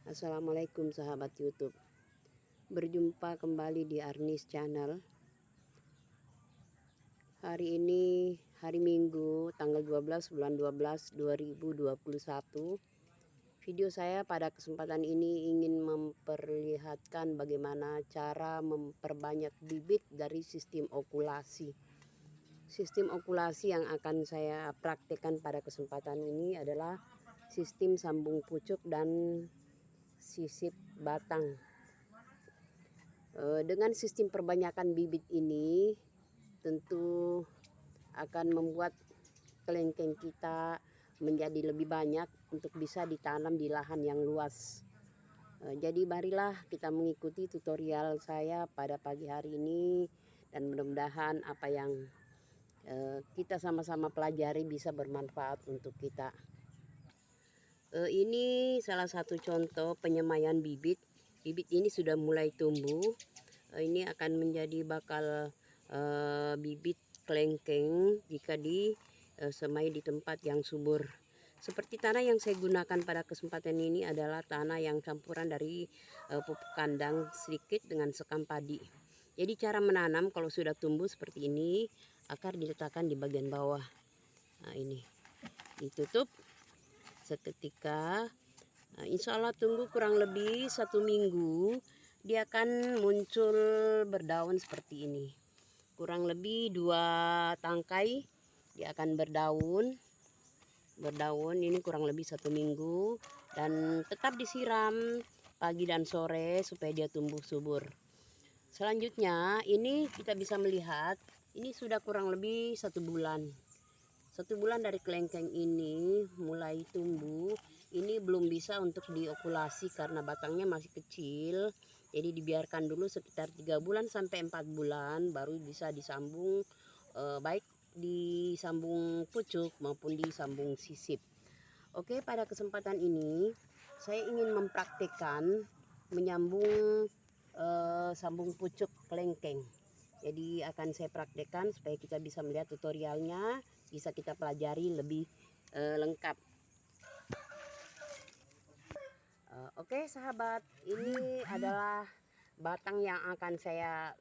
Assalamualaikum sahabat YouTube. Berjumpa kembali di Arnis Channel. Hari ini hari Minggu tanggal 12 bulan 12 2021. Video saya pada kesempatan ini ingin memperlihatkan bagaimana cara memperbanyak bibit dari sistem okulasi. Sistem okulasi yang akan saya praktekkan pada kesempatan ini adalah sistem sambung pucuk dan sisip batang. Dengan sistem perbanyakan bibit ini tentu akan membuat kelengkeng kita menjadi lebih banyak untuk bisa ditanam di lahan yang luas. Jadi marilah kita mengikuti tutorial saya pada pagi hari ini, dan mudah-mudahan apa yang kita sama-sama pelajari bisa bermanfaat untuk kita. Ini salah satu contoh penyemaian bibit. Bibit ini sudah mulai tumbuh. Ini akan menjadi bakal bibit kelengkeng jika disemai di tempat yang subur. Seperti tanah yang saya gunakan pada kesempatan ini adalah tanah yang campuran dari pupuk kandang sedikit dengan sekam padi. Jadi cara menanam kalau sudah tumbuh seperti ini, akar diletakkan di bagian bawah. Nah, ini ditutup seketika. Insya Allah tunggu kurang lebih 1 minggu, dia akan muncul berdaun seperti ini. Kurang lebih 2 tangkai dia akan berdaun ini kurang lebih 1 minggu, dan tetap disiram pagi dan sore supaya dia tumbuh subur. Selanjutnya ini kita bisa melihat ini sudah kurang lebih 1 bulan. 1 bulan dari kelengkeng ini mulai tumbuh. Ini belum bisa untuk diokulasi karena batangnya masih kecil. Jadi dibiarkan dulu sekitar 3 bulan sampai 4 bulan baru bisa disambung, baik disambung pucuk maupun disambung sisip. Oke, pada kesempatan ini saya ingin mempraktikkan menyambung sambung pucuk kelengkeng. Jadi akan saya praktekkan supaya kita bisa melihat tutorialnya, bisa kita pelajari lebih lengkap. Oke sahabat, ini adalah batang yang akan saya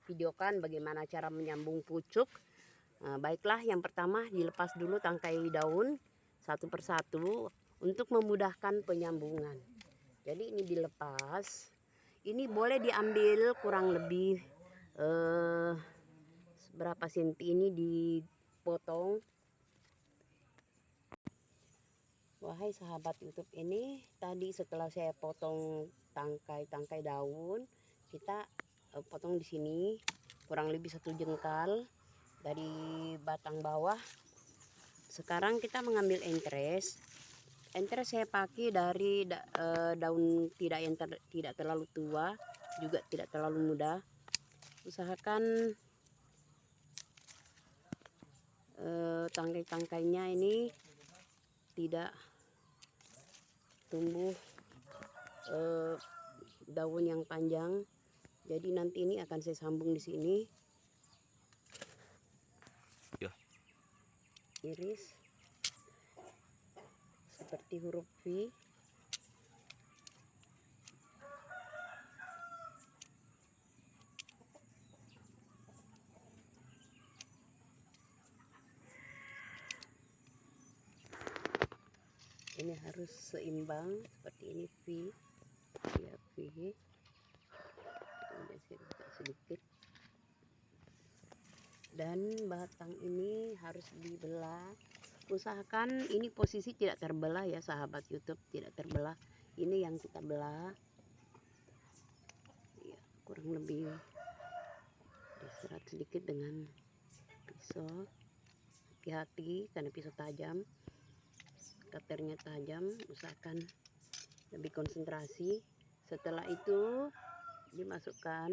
videokan bagaimana cara menyambung pucuk. Baiklah, yang pertama dilepas dulu tangkai daun satu persatu untuk memudahkan penyambungan. Jadi ini dilepas. Ini boleh diambil kurang lebih berapa senti, ini dipotong. Wahai sahabat YouTube, ini tadi setelah saya potong tangkai daun, kita potong di sini kurang lebih 1 jengkal dari batang bawah. Sekarang kita mengambil entres. Entres saya pakai dari daun tidak terlalu tua, juga tidak terlalu muda. Usahakan tangkai-tangkainya ini tidak tumbuh daun yang panjang. Jadi nanti ini akan saya sambung di sini. Iris seperti huruf V. Ini harus seimbang seperti ini, V ya, V. Sedikit, dan batang ini harus dibelah. Usahakan ini posisi tidak terbelah ya sahabat YouTube, tidak terbelah. Ini yang kita belah ya, kurang lebih diserat sedikit dengan pisau. Hati-hati karena pisau tajam, cutter-nya tajam, usahakan lebih konsentrasi. Setelah itu dimasukkan,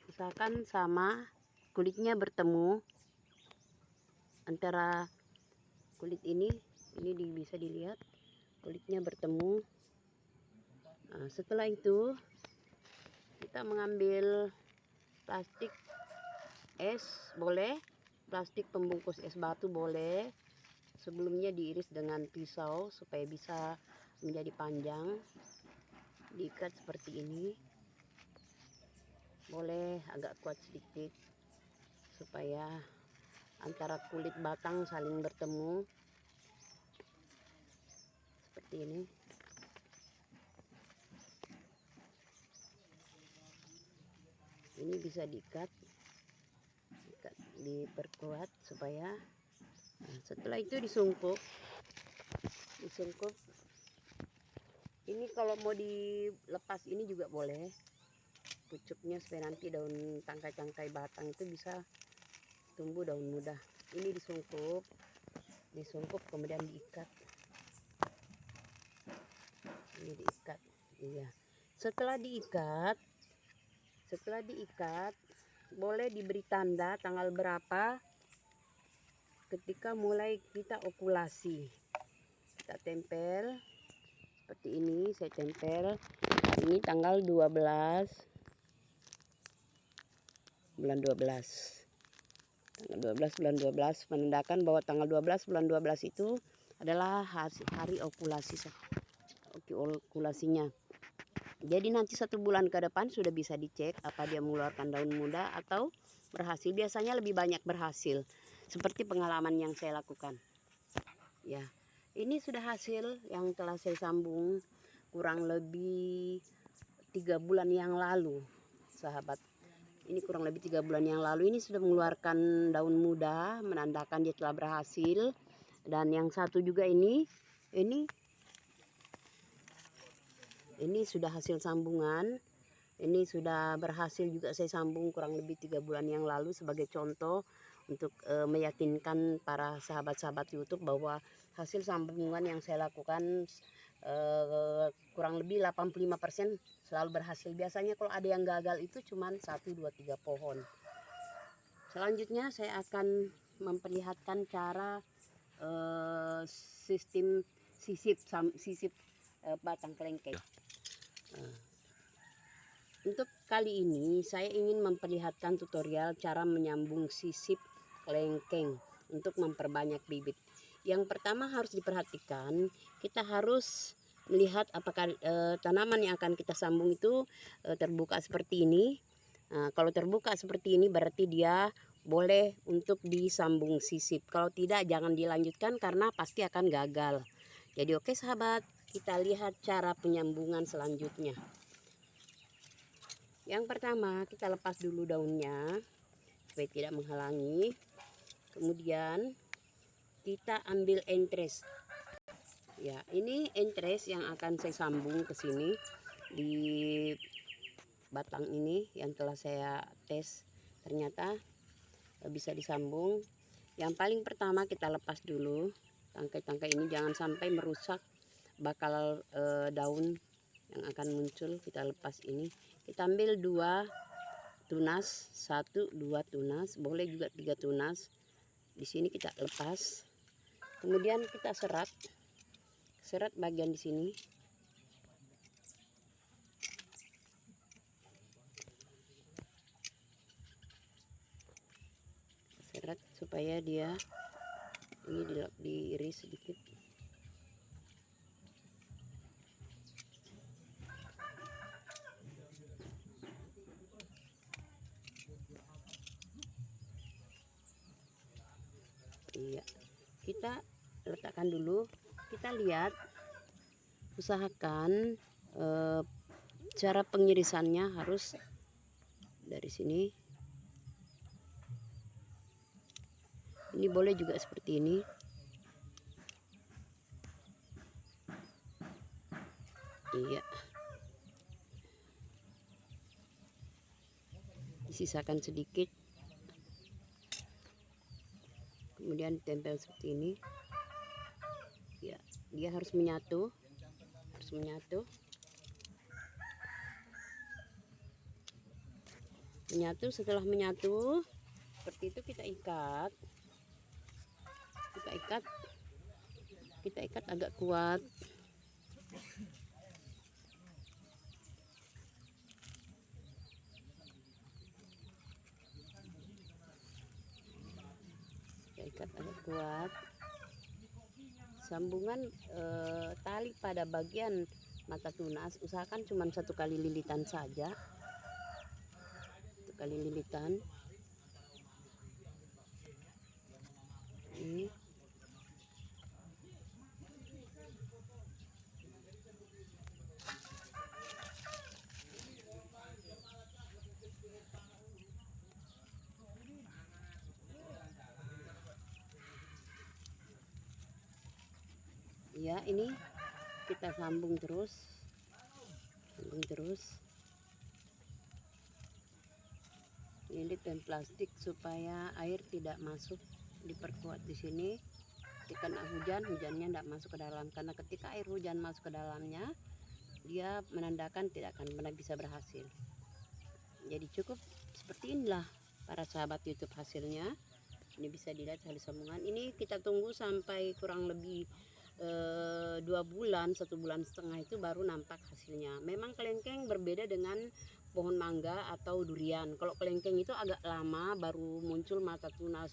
usahakan sama kulitnya bertemu antara kulit ini bisa dilihat kulitnya bertemu. Nah, setelah itu kita mengambil plastik es boleh, plastik pembungkus es batu boleh. Sebelumnya diiris dengan pisau supaya bisa menjadi panjang, diikat seperti ini. Boleh agak kuat sedikit supaya antara kulit batang saling bertemu seperti ini. Ini bisa diikat, diperkuat supaya setelah itu disungkup. Ini kalau mau dilepas ini juga boleh pucuknya, supaya nanti daun tangkai-tangkai batang itu bisa tumbuh daun muda. Ini disungkup kemudian diikat. Ini diikat, iya. Setelah diikat boleh diberi tanda tanggal berapa ketika mulai kita okulasi. Kita tempel seperti ini, saya tempel. Ini tanggal 12 bulan 12. Tanggal 12 bulan 12 menandakan bahwa tanggal 12 bulan 12 itu adalah hari okulasinya. Jadi nanti 1 bulan ke depan sudah bisa dicek apa dia mengeluarkan daun muda atau berhasil. Biasanya lebih banyak berhasil, seperti pengalaman yang saya lakukan. Ya, ini sudah hasil yang telah saya sambung kurang lebih 3 bulan yang lalu, sahabat. Ini kurang lebih 3 bulan yang lalu. Ini sudah mengeluarkan daun muda, menandakan dia telah berhasil. Dan yang satu juga ini sudah hasil sambungan. Ini sudah berhasil juga saya sambung kurang lebih 3 bulan yang lalu sebagai contoh untuk meyakinkan para sahabat-sahabat YouTube bahwa hasil sambungan yang saya lakukan kurang lebih 85% selalu berhasil. Biasanya kalau ada yang gagal itu cuman 1, 2, 3 pohon. Selanjutnya saya akan memperlihatkan cara sistem sisip batang kelengkeng. Untuk kali ini saya ingin memperlihatkan tutorial cara menyambung sisip kelengkeng untuk memperbanyak bibit. Yang pertama harus diperhatikan, kita harus melihat apakah tanaman yang akan kita sambung itu terbuka seperti ini. Kalau terbuka seperti ini berarti dia boleh untuk disambung sisip. Kalau tidak jangan dilanjutkan karena pasti akan gagal. Jadi oke sahabat, kita lihat cara penyambungan selanjutnya. Yang pertama kita lepas dulu daunnya supaya tidak menghalangi. Kemudian kita ambil entres. Ya, ini entres yang akan saya sambung ke sini di batang ini yang telah saya tes, ternyata bisa disambung. Yang paling pertama kita lepas dulu tangkai-tangkai ini, jangan sampai merusak bakal daun yang akan muncul. Kita lepas ini, kita ambil 2 tunas, 1, 2 tunas, boleh juga 3 tunas. Di sini kita lepas, kemudian kita serat bagian di sini. Serat supaya dia ini diiris sedikit. Iya, kita letakkan dulu. Kita lihat, usahakan cara pengirisannya harus dari sini. Ini boleh juga seperti ini. Iya, disisakan sedikit, kemudian tempel seperti ini. Ya, dia harus menyatu, setelah menyatu seperti itu kita ikat agak kuat. sambungan tali pada bagian mata tunas usahakan cuma 1 kali lilitan saja, 1 kali lilitan ini. Ya, ini kita sambung terus, lilit dan plastik supaya air tidak masuk, diperkuat di sini. Ketika hujannya tidak masuk ke dalam, karena ketika air hujan masuk ke dalamnya dia menandakan tidak akan pernah bisa berhasil. Jadi cukup seperti inilah para sahabat YouTube hasilnya. Ini bisa dilihat tali sambungan ini kita tunggu sampai kurang lebih 2 bulan, 1,5 bulan itu baru nampak hasilnya. Memang kelengkeng berbeda dengan pohon mangga atau durian. Kalau kelengkeng itu agak lama baru muncul mata tunas,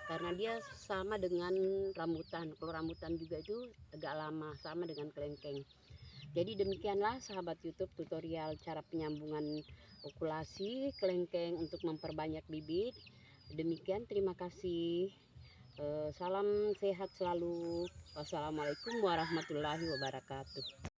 karena dia sama dengan rambutan. Kalau rambutan juga itu agak lama, sama dengan kelengkeng. Jadi demikianlah sahabat YouTube tutorial cara penyambungan okulasi kelengkeng untuk memperbanyak bibit. Demikian, terima kasih. Salam sehat selalu. Wassalamualaikum warahmatullahi wabarakatuh.